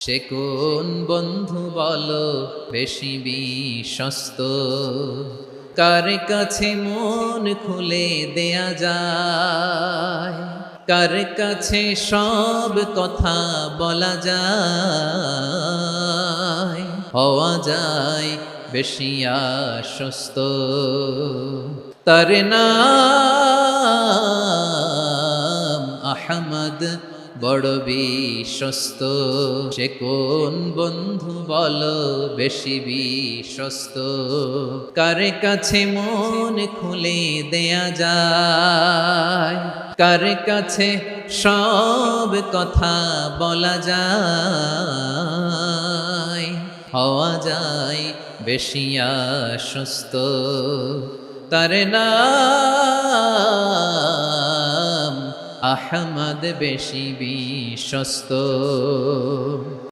সে কোন বন্ধু বলো বেশি বিশ্বস্ত, কার কাছে মন খুলে দেয়া যায়, কার কাছে সব কথা বলা যায়, হওয়া যায় বেশি আশ্বস্ত। তার নাম আহমদ, বড় বিশ্বস্ত। সে কোন বন্ধু বলো বেশি বিশ্বস্ত, কার কাছে মন খুলে দেয়া যায়, কার কাছে সব কথা বলা যায়, হওয়া যায় বেশি আশ্বস্ত। তার নাম আহমদ, বেশি বিশ্বস্ত।